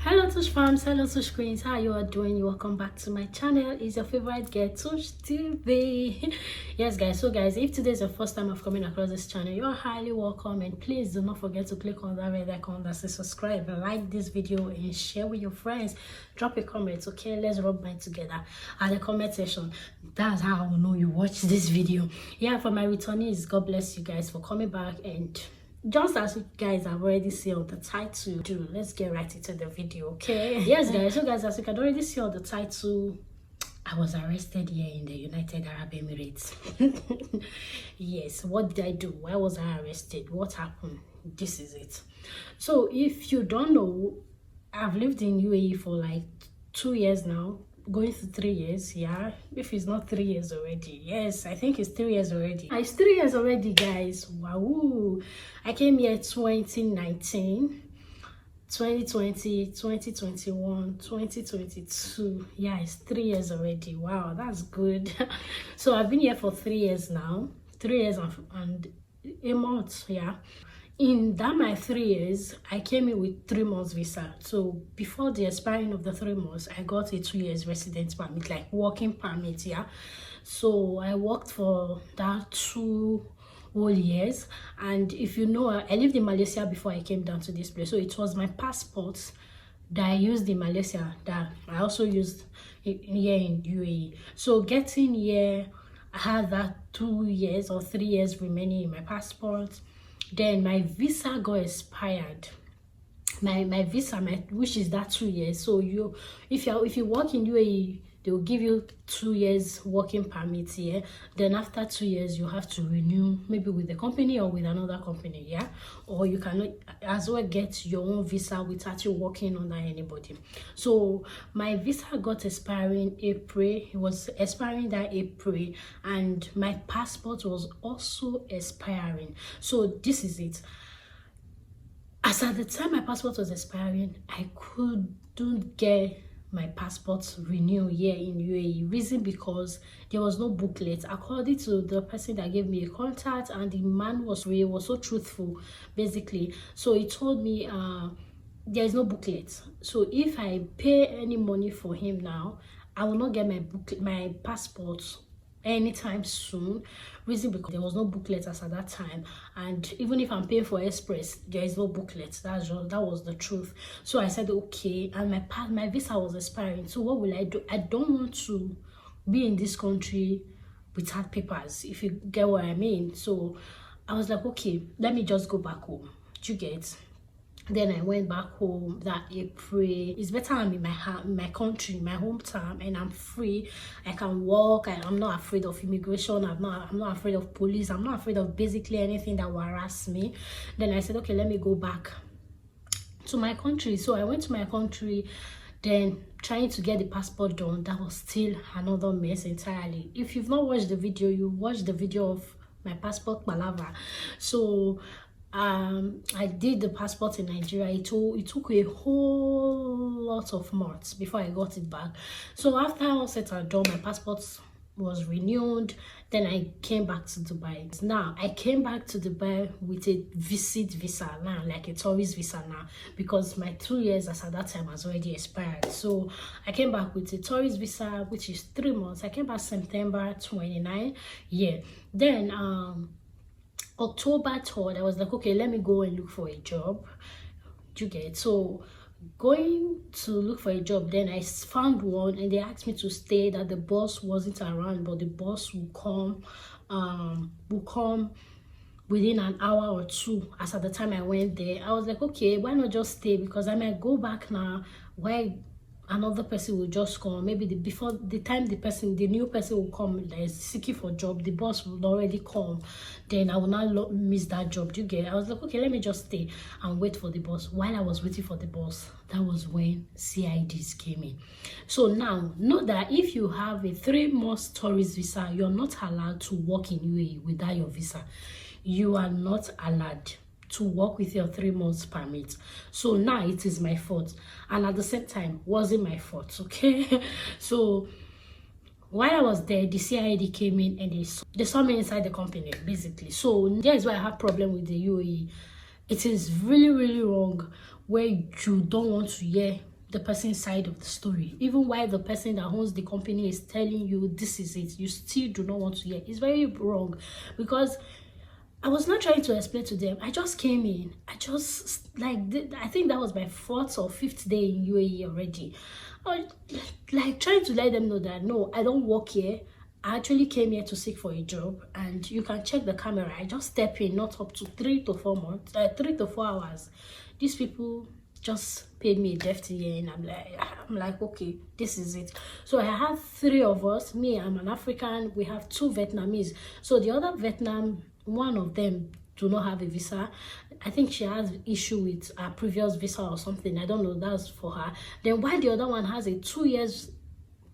Hello Tush fams, hello Tush queens, how you are doing? Welcome back to my channel. It's your favorite girl Tush TV. Yes guys, so guys, if today is your first time of coming across this channel, you're highly welcome, and please do not forget to click on that red icon that says subscribe, like this video and share with your friends. Drop a comment, okay? Let's rub mine together at the comment section. That's how I will know you watch this video. Yeah, for my returnees, God bless you guys for coming back. And just as you guys have already seen on the title, let's get right into the video, okay? Yes guys, so guys, as you can already see on the title, I was arrested here in the United Arab Emirates. Yes, what did I do? Why was I arrested? What happened? This is it. So if you don't know, I've lived in UAE for like 2 years now, going to 3 years. Yeah, if it's not 3 years already. Yes, I think it's 3 years already. It's 3 years already, guys. Wow. I came here 2019, 2020, 2021, 2022. Yeah, it's 3 years already. Wow, that's good. So I've been here for 3 years now, 3 years and a month. Yeah, in that my 3 years, I came in with 3 months visa. So before the expiring of the 3 months, I got a 2 years residence permit, like working permit. Yeah, so I worked for that 2 whole years. And if you know, I lived in Malaysia before I came down to this place, so it was my passport that I used in Malaysia that I also used here in UAE. So getting here, I had that 2 years or 3 years remaining in my passport. Then my visa got expired. My visa, which is that 2 years. So if you work in UAE, they will give you 2 years working permit here. Then after 2 years, you have to renew, maybe with the company or with another company. Yeah, or you cannot as well get your own visa without you working under anybody. So my visa got expiring April. It was expiring that April, and my passport was also expiring. So this is it. As at the time my passport was expiring, I couldn't get my passport renewed here in UAE. Reason because there was no booklet. According to the person that gave me a contact, and the man was so truthful basically. So he told me there is no booklet. So if I pay any money for him now, I will not get my passport anytime soon. Reason because there was no booklet as at that time, and even if I'm paying for express, there is no booklet. That was the truth. So I said okay, and my visa was expiring. So what will I do? I don't want to be in this country without papers, if you get what I mean. So I was like, okay, let me just go back home. Do you get? Then I went back home that April. It's better I'm in my country, my hometown, and I'm free. I can walk. I'm not afraid of immigration. I'm not afraid of police. I'm not afraid of basically anything that will harass me. Then I said, okay, let me go back to my country. So I went to my country. Then trying to get the passport done, that was still another mess entirely. If you've not watched the video, you watch the video of my passport palaver. So I did the passport in Nigeria. It took a whole lot of months before I got it back. So after all said and done, my passport was renewed. Then I came back to Dubai. Now I came back to Dubai with a visit visa now, like a tourist visa now, because my 2 years as at that time has already expired. So I came back with a tourist visa, which is 3 months. I came back September 29. Yeah. Then October 3rd, I was like, okay, let me go and look for a job. Do you get? So going to look for a job, then I found one, and they asked me to stay, that the boss wasn't around, but the boss will come within an hour or two. As at the time I went there, I was like, okay, why not just stay, because I might go back now where another person will just come. Maybe before the time the new person will come that is seeking for job, the boss will already come. Then I will not miss that job. Do you get? I was like, okay, let me just stay and wait for the boss. While I was waiting for the boss, that was when CIDs came in. So now know that if you have a 3 months tourist visa, you're not allowed to work in UAE without your visa. You are not allowed to work with your 3 months permit. So now it is my fault, and at the same time wasn't my fault, okay? So while I was there, the CID came in and they saw me inside the company basically. So that is why I have problem with the UAE. It is really wrong where you don't want to hear the person's side of the story. Even while the person that owns the company is telling you this is it, you still do not want to hear. It's very wrong, because I was not trying to explain to them. I just came in. I just, like, I think that was my 4th or 5th day in UAE already. I was like trying to let them know that no, I don't work here. I actually came here to seek for a job, and you can check the camera. I just step in, not up to 3 to 4 months, 3 to 4 hours. These people just paid me a defty year, and I'm like, okay, this is it. So I have 3 of us. Me, I'm an African. We have 2 Vietnamese. So the other Vietnam, one of them do not have a visa. I think she has issue with her previous visa or something. I don't know. That's for her. Then while the other one has a 2 years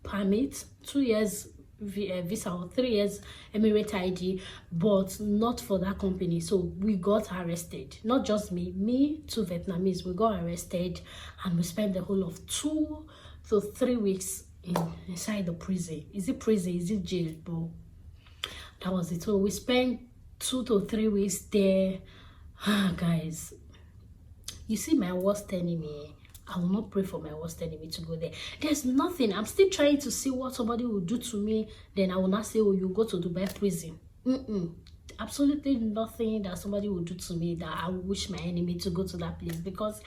permit, 2 years visa, or 3 years Emirate ID, but not for that company. So we got arrested. Not just me, 2 Vietnamese. We got arrested, and we spent the whole of 2 to 3 weeks inside the prison. Is it prison? Is it jail? But that was it. So we spent 2 to 3 weeks there. Guys, you see, my worst enemy, I will not pray for my worst enemy to go there. There's nothing. I'm still trying to see what somebody will do to me. Then I will not say, oh, you go to Dubai prison. Absolutely nothing that somebody will do to me that I wish my enemy to go to that place, because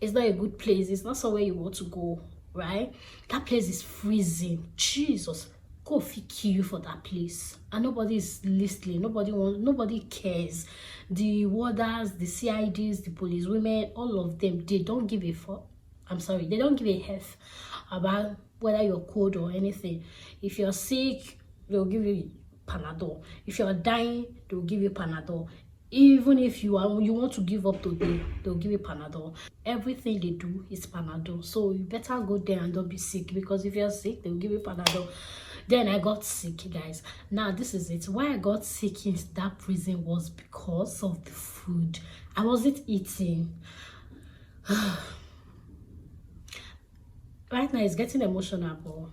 it's not a good place. It's not somewhere you want to go, right? That place is freezing. Jesus, go kill you for that place, and nobody is listening. Nobody cares. The warders, the CIDs, the police women, all of them, they don't give a fuck. I'm sorry, they don't give a F about whether you're cold or anything. If you're sick, they'll give you Panadol. If you're dying, they'll give you Panadol. Even if you want to give up today, they'll give you Panadol. Everything they do is Panadol. So you better go there and don't be sick, because if you're sick, they'll give you Panadol. Then I got sick, guys. Now this is it. Why I got sick in that prison was because of the food. I wasn't eating. Right now it's getting emotional, but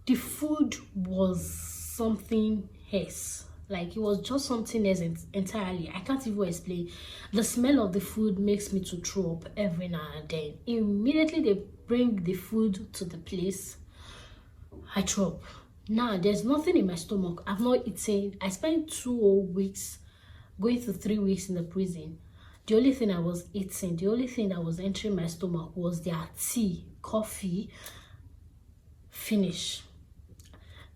the food was something else. Like, it was just something else entirely. I can't even explain. The smell of the food makes me to throw up every now and then. Immediately they bring the food to the place, I throw up. Now there's nothing in my stomach. I've not eaten. I spent 2 whole weeks, going to 3 weeks in the prison. The only thing I was eating, the only thing that was entering my stomach was their tea, coffee. Finish.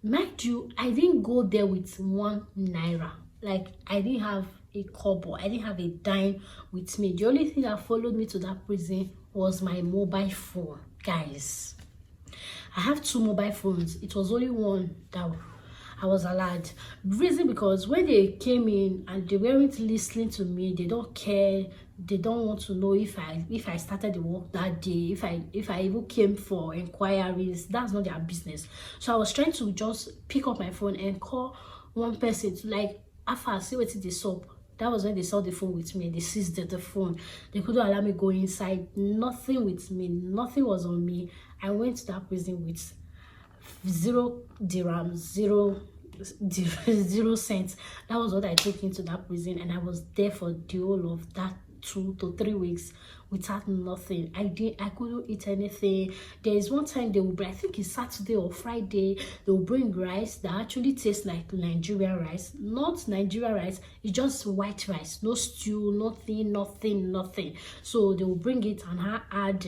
Mind you, I didn't go there with 1 naira. Like, I didn't have a kobo. I didn't have a dime with me. The only thing that followed me to that prison was my mobile phone. Guys, I have 2 mobile phones. It was only one that I was allowed. Reason, because when they came in and they weren't listening to me, they don't care. They don't want to know if I started the work that day, if I even came for inquiries. That's not their business. So I was trying to just pick up my phone and call one person to, like, Afa, see what they saw. That was when they saw the phone with me. They seized the phone. They couldn't allow me go inside. Nothing with me. Nothing was on me. I went to that prison with 0 dirhams, 0 cents. That was what I took into that prison, and I was there for the whole of that 2 to 3 weeks without nothing. I couldn't eat anything. There is one time they will bring, I think it's Saturday or Friday, they will bring rice that actually tastes like Nigerian rice. Not Nigerian rice, it's just white rice, no stew, nothing. So they will bring it and add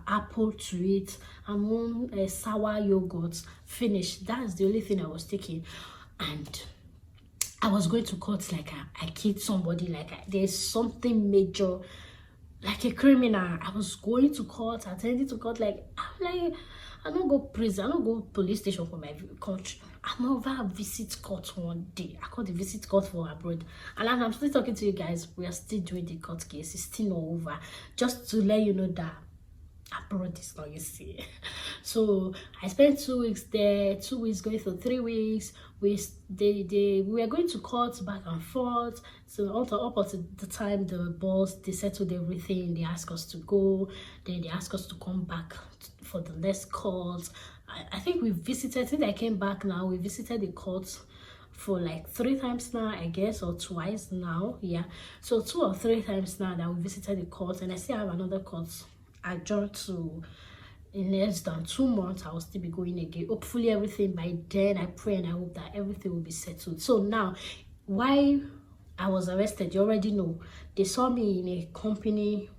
apple to it and one sour yogurt. Finish. That's the only thing I was taking. And I was going to court like I killed somebody, like there's something major, like a criminal. I was going to court, attending to court, like I'm like, I don't go prison, I don't go police station for my country. I'm over visit court one day. I called the visit court for abroad, and as I'm still talking to you guys, we are still doing the court case. It's still not over. Just to let you know that abroad is not easy. So I spent 2 weeks there, 2 weeks going for 3 weeks. We were going to court back and forth. So up until the time the boss, they settled everything. They asked us to go. Then they asked us to come back for the next court. I think we visited, since I came back now, we visited the court for like 3 times now, I guess, or twice now. Yeah, so 2 or 3 times now that we visited the court, and I still have another court adjourned to in less than 2 months. I will still be going again. Hopefully everything by then, I pray and I hope that everything will be settled. So now, why I was arrested, you already know. They saw me in a company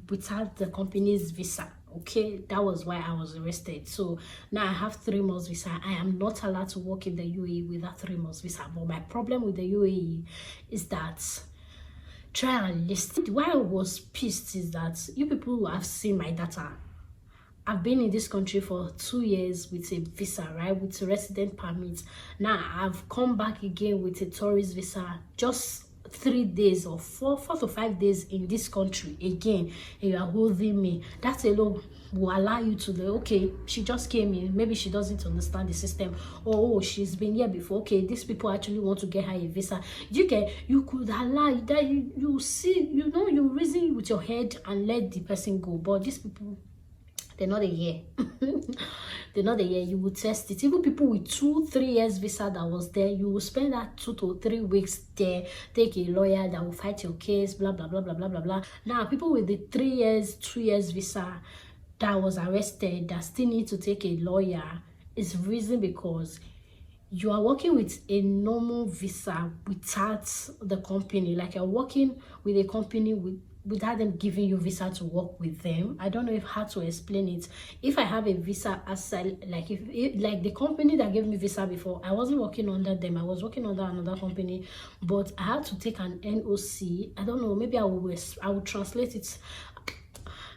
without the company's visa. Okay, that was why I was arrested. So now I have 3 months visa. I am not allowed to work in the UAE without 3 months visa. But my problem with the UAE is that, try and listen. Why I was pissed is that you people who have seen my data, I've been in this country for 2 years with a visa, right, with a resident permit. Now I've come back again with a tourist visa, just 3 days or 4 to 5 days in this country again, and you are holding me. That alone will allow you to know, okay, she just came in, maybe she doesn't understand the system, or oh, she's been here before, okay, these people actually want to get her a visa. You could allow that, you see, you know, you reason with your head and let the person go. But these people, they're not a year. They're not a year. You will test it. Even people with 2-3 years visa that was there, you will spend that 2 to 3 weeks there, take a lawyer that will fight your case, blah blah blah blah blah blah blah. Now people with the 3 years, 2 years visa that was arrested, that still need to take a lawyer, is reason because you are working with a normal visa without the company. Like you're working with a company without them giving you visa to work with them. I don't know how to explain it. If I have a visa aside, like like the company that gave me visa before, I wasn't working under them, I was working under another company, but I had to take an NOC. I don't know, maybe I will translate it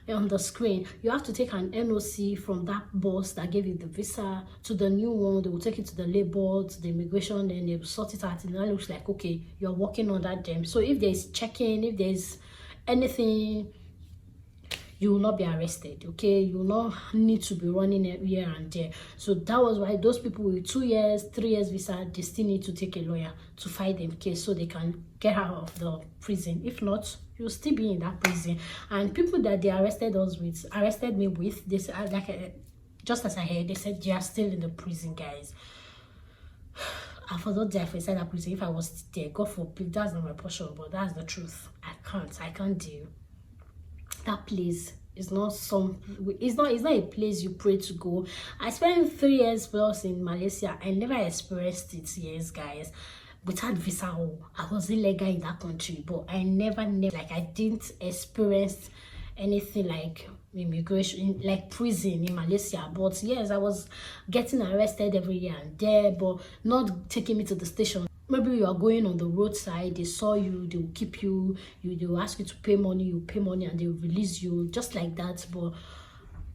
on the screen. You have to take an NOC from that boss that gave you the visa to the new one. They will take it to the labor, to the immigration, and they will sort it out, and that looks like, okay, you're working under them. So if there's checking, if there's anything, you will not be arrested. Okay, you will not need to be running here and there. So that was why those people with 2 years, 3 years visa, they still need to take a lawyer to fight them case so they can get out of the prison. If not, you'll still be in that prison. And people that they arrested me with, they said, like, just as I heard, they said they are still in the prison, guys. I forgot that if I said that prison, if I was there, God forbid, that's not my portion, but that's the truth. I can't deal. That place is not it's not a place you pray to go. I spent 3 years plus in Malaysia. I never experienced it. Yes, guys, without visa. I was illegal in that country, but I never like, I didn't experience anything like immigration, like prison in Malaysia. But yes, I was getting arrested every year and there, but not taking me to the station. Maybe you are going on the roadside, they saw you, they will keep you, they will ask you to pay money, you pay money, and they will release you just like that. But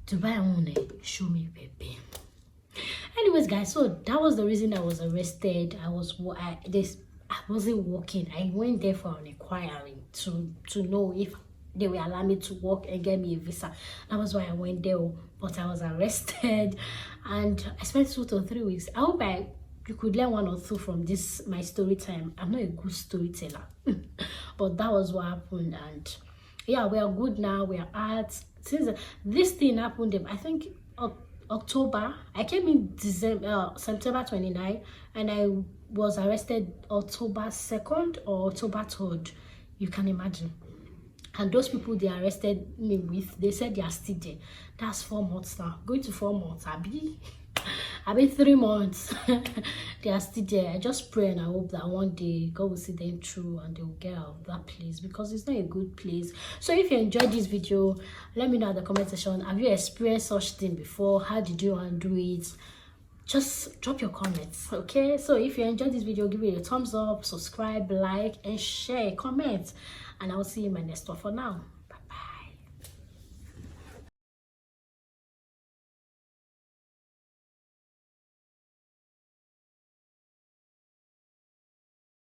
Dubai only show me baby. Anyways, guys, so that was the reason I was arrested. I wasn't working. I went there for an inquiry to know if they will allow me to work and get me a visa. That was why I went there, but I was arrested and I spent 2 to 3 weeks. I hope you could learn 1 or 2 from this, my story time. I'm not a good storyteller, but that was what happened. And yeah, we are good now. We are at, since this thing happened, I think October. I came in September 29, and I was arrested October 2nd or October 3rd. You can imagine. And those people they arrested me with, they said they are still there. That's 4 months now. Going to 4 months. I've been 3 months. They are still there. I just pray and I hope that one day God will see them through and they will get out of that place, because it's not a good place. So if you enjoyed this video, let me know in the comment section. Have you experienced such thing before? How did you undo it? Just drop your comments, okay? So if you enjoyed this video, give it a thumbs up, subscribe, like, and share, comment, and I will see you in my next one. For now,